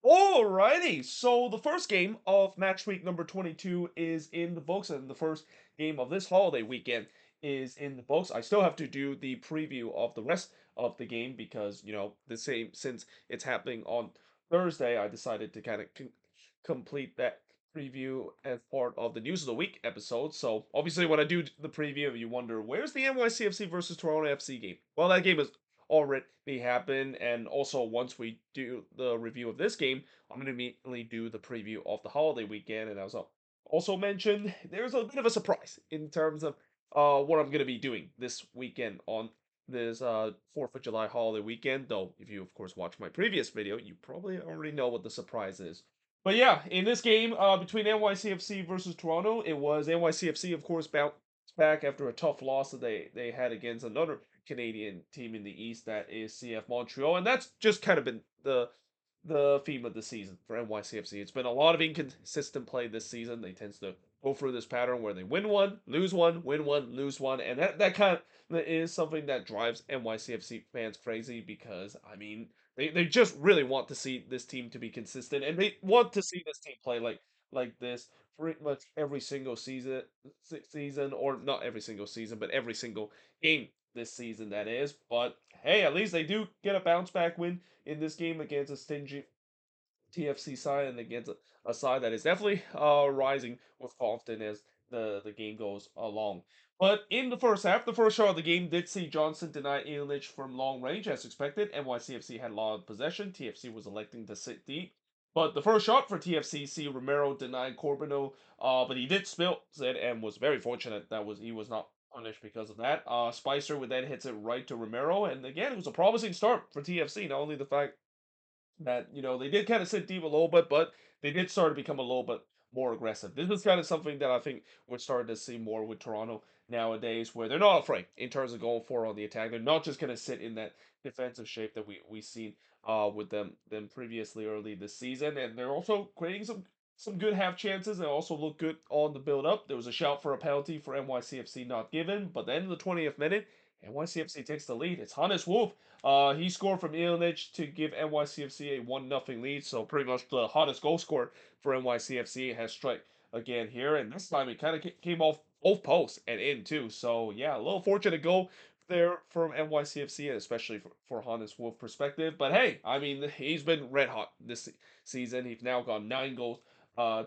Alrighty, so the first game of match week number 22 is in the books, and the first game of this holiday weekend is in the books. I still have to do the preview of the rest of the game because, the same since it's happening on Thursday, I decided to kind of complete that preview as part of the News of the Week episode. So, obviously, when I do the preview, you wonder where's the NYCFC versus Toronto FC game? Well, that game is already happened. And also, once we do the review of this game, I'm going to immediately do the preview of the holiday weekend. And as I also mentioned, there's a bit of a surprise in terms of what I'm going to be doing this weekend on this 4th of July holiday weekend. Though, if you, of course, watch my previous video, you probably already know what the surprise is. But yeah, in this game between NYCFC versus Toronto, it was NYCFC, of course, bounced back after a tough loss that they had against another Canadian team in the East, that is CF Montreal, and that's just kind of been the theme of the season for NYCFC. It's been a lot of inconsistent play this season. They tend to go through this pattern where they win one, win one, lose one, and that kind of is something that drives NYCFC fans crazy because they just really want to see this team to be consistent, and they want to see this team play like this pretty much every single season, or not every single season, but every single game this season, that is. But hey, at least they do get a bounce back win in this game against a stingy TFC side, and against a side that is definitely rising with confidence as the game goes along. But in the first half, the first shot of the game did see Johnson deny Illich from long range as expected. NYCFC had a lot of possession. TFC was electing to sit deep. But the first shot for TFC, Romero denied Corbino, but he did spill it and was very fortunate that he was not punished because of that. Spicer would then hits it right to Romero, and again it was a promising start for TFC. Not only the fact that they did kind of sit deep a little bit, but they did start to become a little bit more aggressive. This is kind of something that I think we're starting to see more with Toronto nowadays, where they're not afraid in terms of going forward on the attack. They're not just going to sit in that defensive shape that we seen with them previously early this season, and they're also creating some good half chances. They also look good on the build up. There was a shout for a penalty for NYCFC not given, but then in the 20th minute, NYCFC takes the lead. It's Hannes Wolf. He scored from Illich to give NYCFC a 1-0 lead. So pretty much the hottest goal scorer for NYCFC has struck again here. And this time it kind of came off both posts and in too. So yeah, a little fortunate goal there from NYCFC, and especially for Hannes Wolf perspective. But hey, he's been red hot this season. He's now got 9 goals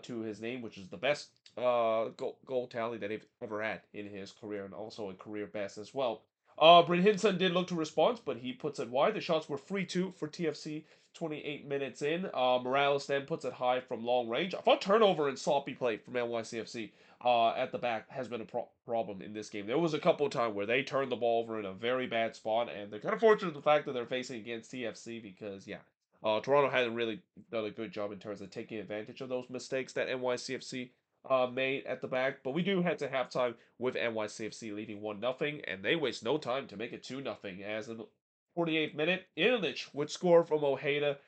to his name, which is the best goal tally that he's ever had in his career, and also a career best as well. Bryn Hinson did look to respond, but he puts it wide. The shots were 3-2 for TFC 28 minutes in. Morales then puts it high from long range. I thought turnover and sloppy play from NYCFC at the back has been a problem in this game. There was a couple of times where they turned the ball over in a very bad spot, and they're kind of fortunate the fact that they're facing against TFC because, yeah, Toronto hadn't really done a good job in terms of taking advantage of those mistakes that NYCFC made at the back. But we do head to halftime with NYCFC leading 1-0, and they waste no time to make it 2-0. As in the 48th minute, Illich would score from Ojeda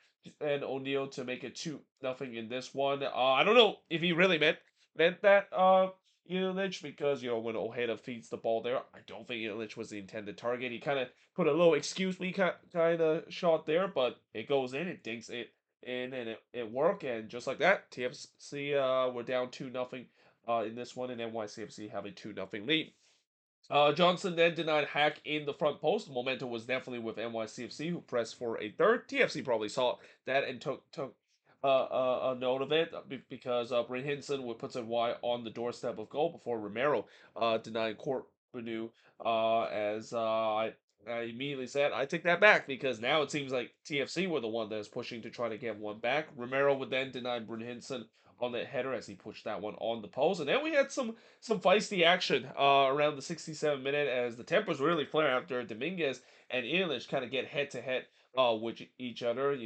and O'Neal to make it 2-0 in this one. I don't know if he really meant that Illich, because when Ojeda feeds the ball there, I don't think Illich was the intended target. He kind of put a little excuse me kind of shot there, but it goes in, it dinks it in, and it worked. And just like that, TFC were down 2-0 in this one, and NYCFC have a 2-0 lead. Johnson then denied Hack in the front post. The momentum was definitely with NYCFC, who pressed for a third. TFC probably saw that and took a note of it because Bryn Hinson would put it wide on the doorstep of goal before Romero denied Court Benu. As I immediately said, I take that back because now it seems like TFC were the one that is pushing to try to get one back. Romero would then deny Bryn Hinson on the header as he pushed that one on the post, and then we had some feisty action around the 67th minute as the tempers really flare after Dominguez and English kind of get head to head with each other.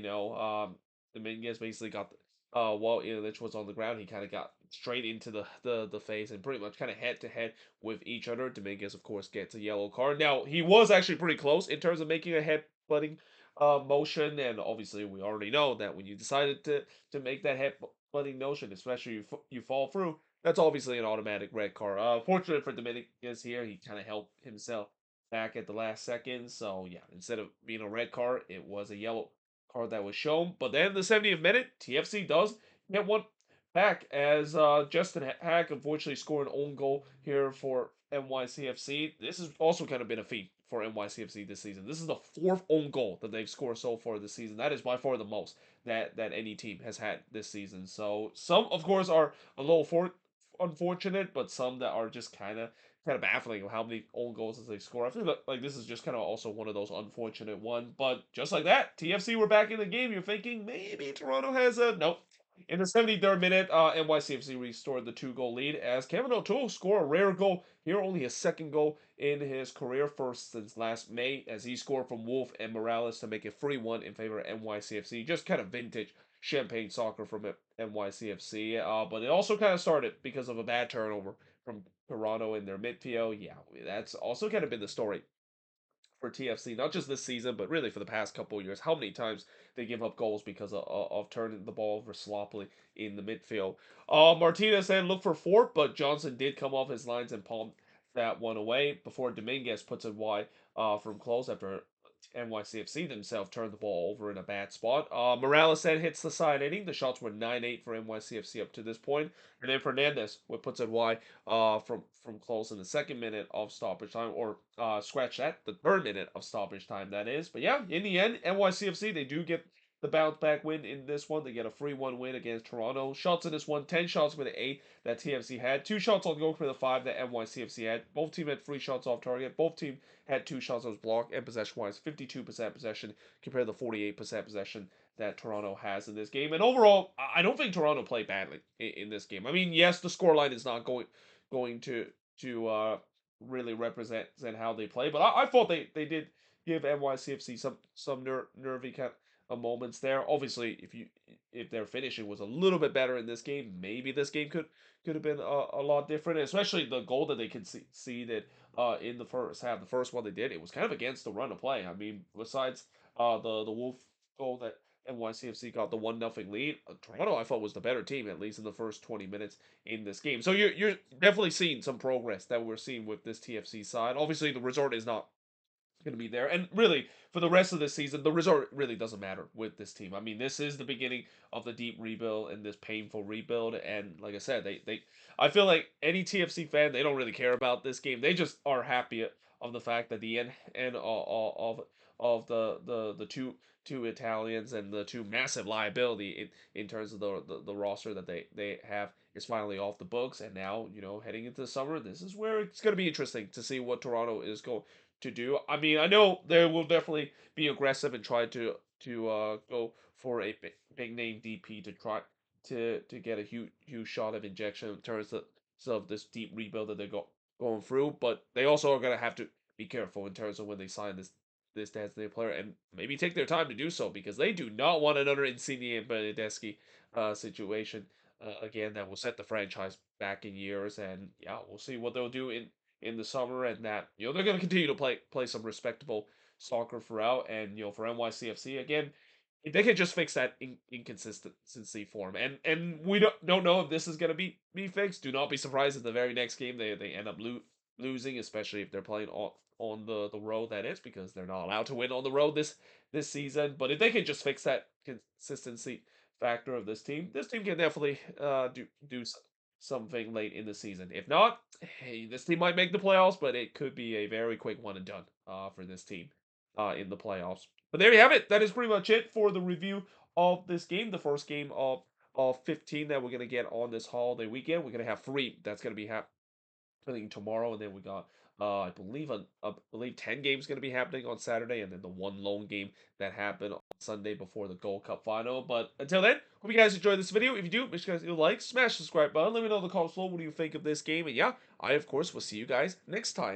Dominguez basically got while Illich was on the ground, he kind of got straight into the face and pretty much kind of head to head with each other. Dominguez, of course, gets a yellow card. Now he was actually pretty close in terms of making a head butting motion, and obviously we already know that when you decided to make that head butting motion, especially you fall through, that's obviously an automatic red card. Fortunate for Dominguez here, he kind of helped himself back at the last second. So yeah, instead of being a red card, it was a yellow card that was shown. But then in the 70th minute, TFC does get one back as Justin Hack unfortunately scored an own goal here for NYCFC. This has also kind of been a feat for NYCFC this season. This is the fourth own goal that they've scored so far this season. That is by far the most that any team has had this season. So some, of course, are a little unfortunate, but some that are just kind of baffling of how many own goals they score. I feel like this is just kind of also one of those unfortunate ones. But just like that, TFC were back in the game. You're thinking maybe Toronto has a nope. In the 73rd minute, NYCFC restored the two-goal lead as Kevin O'Toole scored a rare goal here, only his second goal in his career, first since last May, as he scored from Wolf and Morales to make it 3-1 in favor of NYCFC. Just kind of vintage champagne soccer from NYCFC, but it also kind of started because of a bad turnover from Toronto in their midfield. Yeah, that's also kind of been the story for TFC, not just this season, but really for the past couple of years. How many times they give up goals because of turning the ball over sloppily in the midfield. Martinez then looked for Fort, but Johnson did come off his lines and palm that one away before Dominguez puts it wide from close after NYCFC themselves turned the ball over in a bad spot. Morales then hits the side inning. The shots were 9-8 for NYCFC up to this point. And then Fernandez puts it wide from close in the second minute of stoppage time, or scratch that, the third minute of stoppage time, that is. But yeah, in the end, NYCFC, they do get the bounce back win in this one. They get a 3-1 win against Toronto. Shots in this one, 10 shots with the 8 that TFC had, 2 shots on goal for the 5 that NYCFC had. Both teams had 3 shots off target. Both teams had 2 shots on block, and possession-wise, 52% possession compared to the 48% possession that Toronto has in this game. And overall, I don't think Toronto played badly in this game. I mean, yes, the scoreline is not going to really represent how they play, but I thought they did give NYCFC some nervy kind of moments there. Obviously, if their finishing was a little bit better in this game, maybe this game could have been a lot different. Especially the goal that they see that in the first half, the first one they did, it was kind of against the run of play. I mean, besides the Wolf goal that NYCFC got the 1-0 lead. Toronto, I thought, was the better team, at least in the first 20 minutes in this game. So you're definitely seeing some progress that we're seeing with this TFC side. Obviously, the result is not going to be there. And really, for the rest of the season, the result really doesn't matter with this team. I mean, this is the beginning of the deep rebuild and this painful rebuild. And like I said, I feel like any TFC fan, they don't really care about this game. They just are happy of the fact that the end of the two Italians and the two massive liability in terms of the roster that they have is finally off the books. And now, heading into the summer, this is where it's going to be interesting to see what Toronto is going to do. I mean, I know they will definitely be aggressive and try to go for a big name DP to try to get a huge shot of injection in terms of this deep rebuild that they're going through. But they also are gonna have to be careful in terms of when they sign this designated player and maybe take their time to do so because they do not want another Insigne and Benedetti situation again that will set the franchise back in years. And yeah, we'll see what they'll do in the summer, and that they're going to continue to play some respectable soccer throughout. And for NYCFC again, if they can just fix that inconsistency for them, and we don't know if this is going to be fixed. Do not be surprised if the very next game they end up losing, especially if they're playing on the road. That is because they're not allowed to win on the road this season. But if they can just fix that consistency factor of this team can definitely do something late in the season. If not, hey, this team might make the playoffs, but it could be a very quick one and done for this team in the playoffs. But there you have it. That is pretty much it for the review of this game, the first game of 15 that we're gonna get on this holiday weekend. We're gonna have 3 that's gonna be happening tomorrow, and then we got I believe 10 games going to be happening on Saturday, and then the one lone game that happened on Sunday before the Gold Cup final. But until then, hope you guys enjoyed this video. If you do, make sure you guys like, smash the subscribe button, let me know in the comments below what do you think of this game, and yeah, I of course will see you guys next time.